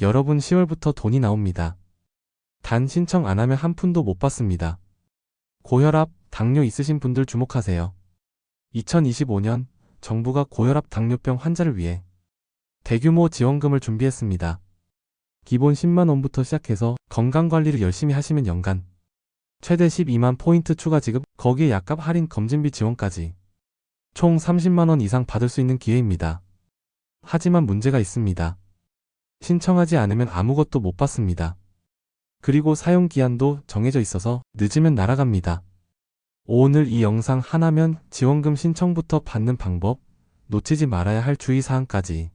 여러분 10월부터 돈이 나옵니다. 단 신청 안 하면 한 푼도 못 받습니다. 고혈압, 당뇨 있으신 분들 주목하세요. 2025년 정부가 고혈압 당뇨병 환자를 위해 대규모 지원금을 준비했습니다. 기본 10만 원부터 시작해서 건강관리를 열심히 하시면 연간 최대 12만 포인트 추가 지급, 거기에 약값 할인 검진비 지원까지 총 30만 원 이상 받을 수 있는 기회입니다. 하지만 문제가 있습니다. 신청하지 않으면 아무것도 못 받습니다. 그리고 사용 기한도 정해져 있어서 늦으면 날아갑니다. 오늘 이 영상 하나면 지원금 신청부터 받는 방법, 놓치지 말아야 할 주의사항까지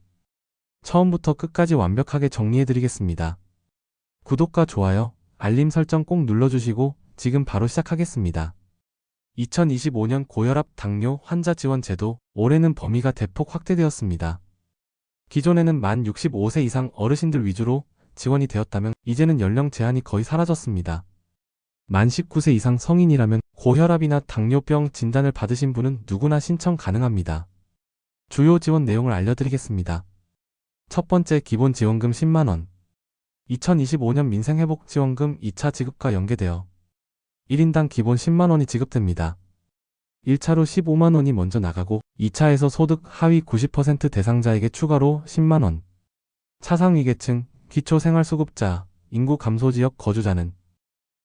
처음부터 끝까지 완벽하게 정리해드리겠습니다. 구독과 좋아요, 알림 설정 꼭 눌러주시고 지금 바로 시작하겠습니다. 2025년 고혈압 당뇨 환자 지원 제도, 올해는 범위가 대폭 확대되었습니다. 기존에는 만 65세 이상 어르신들 위주로 지원이 되었다면 이제는 연령 제한이 거의 사라졌습니다. 만 19세 이상 성인이라면 고혈압이나 당뇨병 진단을 받으신 분은 누구나 신청 가능합니다. 주요 지원 내용을 알려드리겠습니다. 첫 번째, 기본 지원금 10만 원. 2025년 민생회복지원금 2차 지급과 연계되어 1인당 기본 10만 원이 지급됩니다. 1차로 15만 원이 먼저 나가고 2차에서 소득 하위 90% 대상자에게 추가로 10만 원. 차상위계층, 기초생활수급자, 인구 감소지역 거주자는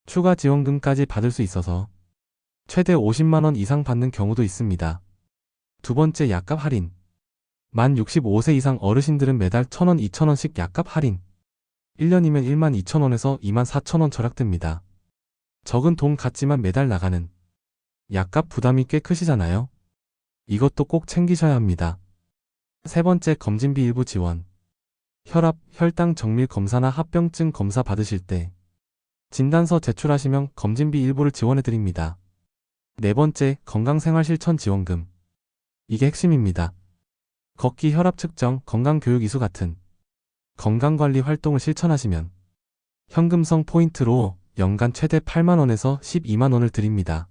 추가 지원금까지 받을 수 있어서 최대 50만 원 이상 받는 경우도 있습니다. 두 번째, 약값 할인. 만 65세 이상 어르신들은 매달 1,000원, 2,000원씩 약값 할인. 1년이면 1만 2,000원에서 2만 4,000원 절약됩니다. 적은 돈 같지만 매달 나가는 약값 부담이 꽤 크시잖아요. 이것도 꼭 챙기셔야 합니다. 세 번째, 검진비 일부 지원. 혈압, 혈당 정밀 검사나 합병증 검사 받으실 때 진단서 제출하시면 검진비 일부를 지원해드립니다. 네 번째, 건강생활실천 지원금. 이게 핵심입니다. 걷기, 혈압 측정, 건강교육 이수 같은 건강관리 활동을 실천하시면 현금성 포인트로 연간 최대 8만 원에서 12만 원을 드립니다.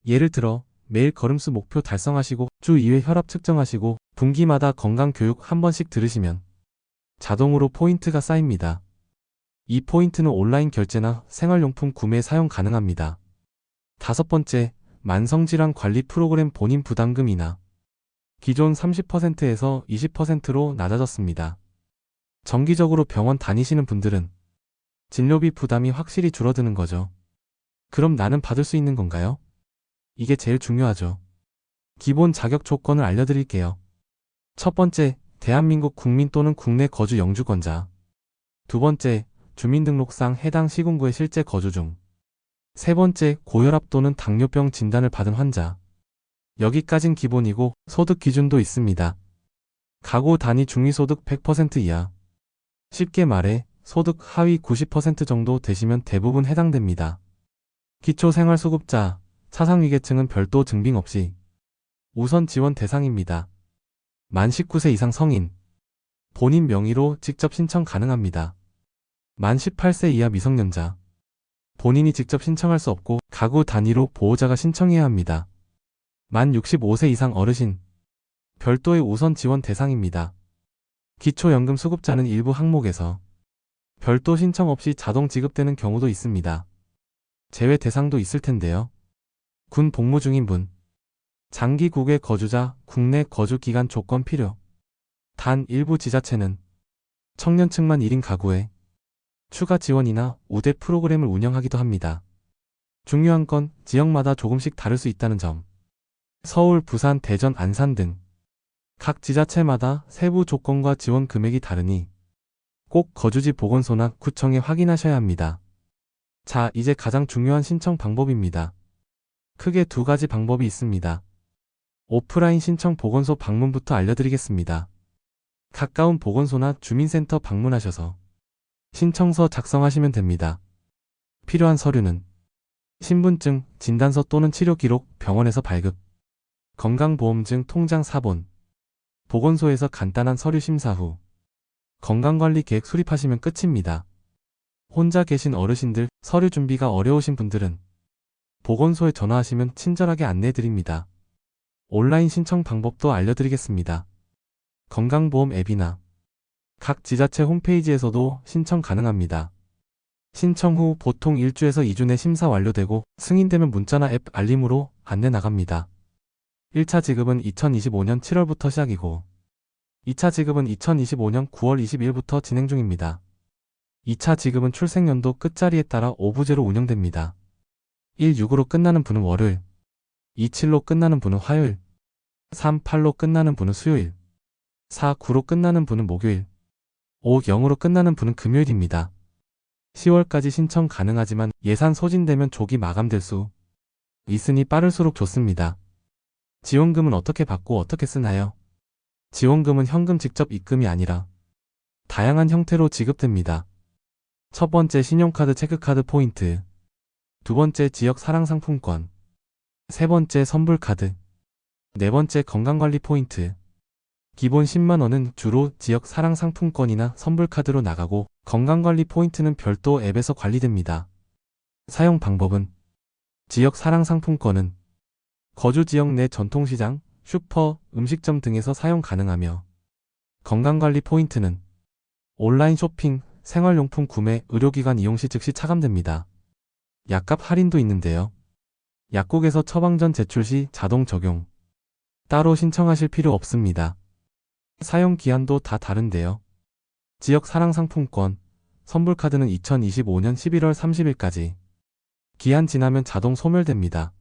예를 들어 매일 걸음수 목표 달성하시고 주 2회 혈압 측정하시고 분기마다 건강교육 한 번씩 들으시면 자동으로 포인트가 쌓입니다. 이 포인트는 온라인 결제나 생활용품 구매에 사용 가능합니다. 다섯 번째, 만성질환 관리 프로그램 본인 부담금이나 기존 30%에서 20%로 낮아졌습니다. 정기적으로 병원 다니시는 분들은 진료비 부담이 확실히 줄어드는 거죠. 그럼 나는 받을 수 있는 건가요? 이게 제일 중요하죠. 기본 자격 조건을 알려드릴게요. 첫 번째, 대한민국 국민 또는 국내 거주 영주권자. 두 번째, 주민등록상 해당 시군구에 실제 거주 중. 세 번째, 고혈압 또는 당뇨병 진단을 받은 환자. 여기까진 기본이고 소득 기준도 있습니다. 가구 단위 중위소득 100% 이하. 쉽게 말해 소득 하위 90% 정도 되시면 대부분 해당됩니다. 기초생활수급자, 차상위계층은 별도 증빙 없이 우선 지원 대상입니다. 만 19세 이상 성인, 본인 명의로 직접 신청 가능합니다. 만 18세 이하 미성년자, 본인이 직접 신청할 수 없고 가구 단위로 보호자가 신청해야 합니다. 만 65세 이상 어르신, 별도의 우선 지원 대상입니다. 기초연금 수급자는 일부 항목에서 별도 신청 없이 자동 지급되는 경우도 있습니다. 제외 대상도 있을 텐데요. 군 복무 중인 분, 장기 국외 거주자, 국내 거주 기간 조건 필요. 단 일부 지자체는 청년층만 1인 가구에 추가 지원이나 우대 프로그램을 운영하기도 합니다. 중요한 건 지역마다 조금씩 다를 수 있다는 점. 서울, 부산, 대전, 안산 등 각 지자체마다 세부 조건과 지원 금액이 다르니 꼭 거주지 보건소나 구청에 확인하셔야 합니다. 자, 이제 가장 중요한 신청 방법입니다. 크게 두 가지 방법이 있습니다. 오프라인 신청 보건소 방문부터 알려드리겠습니다. 가까운 보건소나 주민센터 방문하셔서 신청서 작성하시면 됩니다. 필요한 서류는 신분증, 진단서 또는 치료기록, 병원에서 발급, 건강보험증 통장 사본, 보건소에서 간단한 서류 심사 후 건강관리 계획 수립하시면 끝입니다. 혼자 계신 어르신들, 서류 준비가 어려우신 분들은 보건소에 전화하시면 친절하게 안내해드립니다. 온라인 신청 방법도 알려드리겠습니다. 건강보험 앱이나 각 지자체 홈페이지에서도 신청 가능합니다. 신청 후 보통 1주에서 2주 내 심사 완료되고 승인되면 문자나 앱 알림으로 안내 나갑니다. 1차 지급은 2025년 7월부터 시작이고 2차 지급은 2025년 9월 20일부터 진행 중입니다. 2차 지급은 출생연도 끝자리에 따라 오부제로 운영됩니다. 16으로 끝나는 분은 월요일, 27로 끝나는 분은 화요일, 38로 끝나는 분은 수요일, 49로 끝나는 분은 목요일, 50으로 끝나는 분은 금요일입니다. 10월까지 신청 가능하지만 예산 소진되면 조기 마감될 수 있으니 빠를수록 좋습니다. 지원금은 어떻게 받고 어떻게 쓰나요? 지원금은 현금 직접 입금이 아니라 다양한 형태로 지급됩니다. 첫 번째 신용카드 체크카드 포인트, 두 번째 지역 사랑상품권, 세 번째 선불카드, 네 번째 건강관리 포인트. 기본 10만원은 주로 지역 사랑상품권이나 선불카드로 나가고 건강관리 포인트는 별도 앱에서 관리됩니다. 사용 방법은 지역 사랑상품권은 거주 지역 내 전통시장, 슈퍼, 음식점 등에서 사용 가능하며 건강관리 포인트는 온라인 쇼핑, 생활용품 구매, 의료기관 이용 시 즉시 차감됩니다. 약값 할인도 있는데요. 약국에서 처방전 제출 시 자동 적용. 따로 신청하실 필요 없습니다. 사용 기한도 다 다른데요. 지역 사랑상품권, 선불카드는 2025년 11월 30일까지. 기한 지나면 자동 소멸됩니다.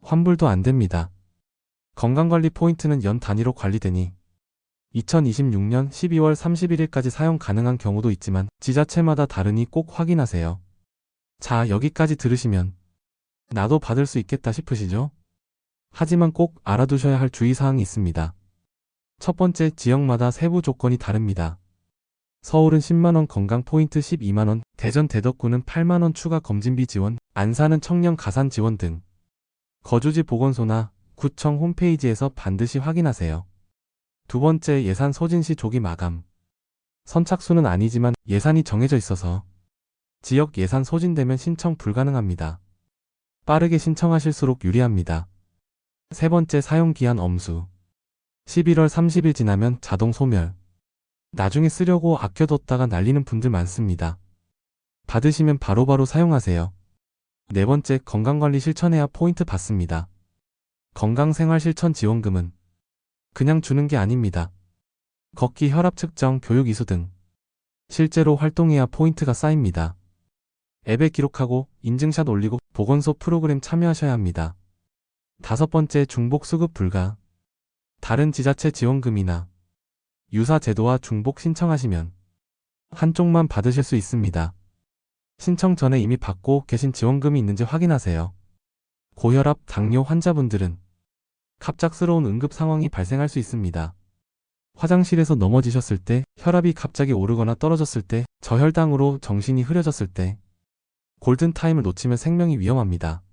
환불도 안 됩니다. 건강관리 포인트는 연 단위로 관리되니 2026년 12월 31일까지 사용 가능한 경우도 있지만 지자체마다 다르니 꼭 확인하세요. 자, 여기까지 들으시면 나도 받을 수 있겠다 싶으시죠? 하지만 꼭 알아두셔야 할 주의사항이 있습니다. 첫 번째, 지역마다 세부 조건이 다릅니다. 서울은 10만원 건강 포인트 12만원, 대전 대덕구는 8만원 추가 검진비 지원, 안산은 청년 가산 지원 등 거주지 보건소나 구청 홈페이지에서 반드시 확인하세요. 두 번째, 예산 소진 시 조기 마감. 선착순은 아니지만 예산이 정해져 있어서 지역 예산 소진되면 신청 불가능합니다. 빠르게 신청하실수록 유리합니다. 세 번째, 사용기한 엄수. 11월 30일 지나면 자동 소멸. 나중에 쓰려고 아껴뒀다가 날리는 분들 많습니다. 받으시면 바로바로 사용하세요. 네 번째, 건강관리 실천해야 포인트 받습니다. 건강생활실천 지원금은 그냥 주는 게 아닙니다. 걷기, 혈압 측정, 교육 이수 등 실제로 활동해야 포인트가 쌓입니다. 앱에 기록하고 인증샷 올리고 보건소 프로그램 참여하셔야 합니다. 다섯 번째, 중복 수급 불가. 다른 지자체 지원금이나 유사 제도와 중복 신청하시면 한쪽만 받으실 수 있습니다. 신청 전에 이미 받고 계신 지원금이 있는지 확인하세요. 고혈압, 당뇨 환자분들은 갑작스러운 응급 상황이 발생할 수 있습니다. 화장실에서 넘어지셨을 때, 혈압이 갑자기 오르거나 떨어졌을 때, 저혈당으로 정신이 흐려졌을 때, 골든타임을 놓치면 생명이 위험합니다.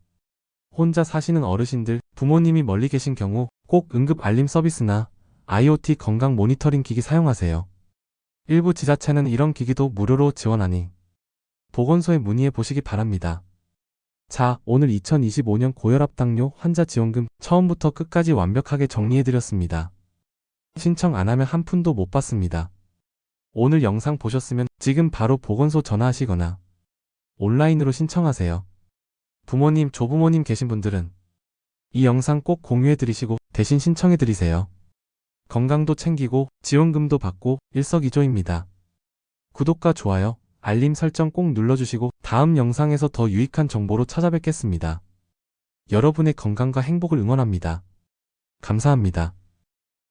혼자 사시는 어르신들, 부모님이 멀리 계신 경우 꼭 응급 알림 서비스나 IoT 건강 모니터링 기기 사용하세요. 일부 지자체는 이런 기기도 무료로 지원하니 보건소에 문의해 보시기 바랍니다. 자, 오늘 2025년 고혈압 당뇨 환자 지원금 처음부터 끝까지 완벽하게 정리해드렸습니다. 신청 안 하면 한 푼도 못 받습니다. 오늘 영상 보셨으면 지금 바로 보건소 전화하시거나 온라인으로 신청하세요. 부모님, 조부모님 계신 분들은 이 영상 꼭 공유해드리시고 대신 신청해드리세요. 건강도 챙기고 지원금도 받고 일석이조입니다. 구독과 좋아요, 알림 설정 꼭 눌러주시고 다음 영상에서 더 유익한 정보로 찾아뵙겠습니다. 여러분의 건강과 행복을 응원합니다. 감사합니다.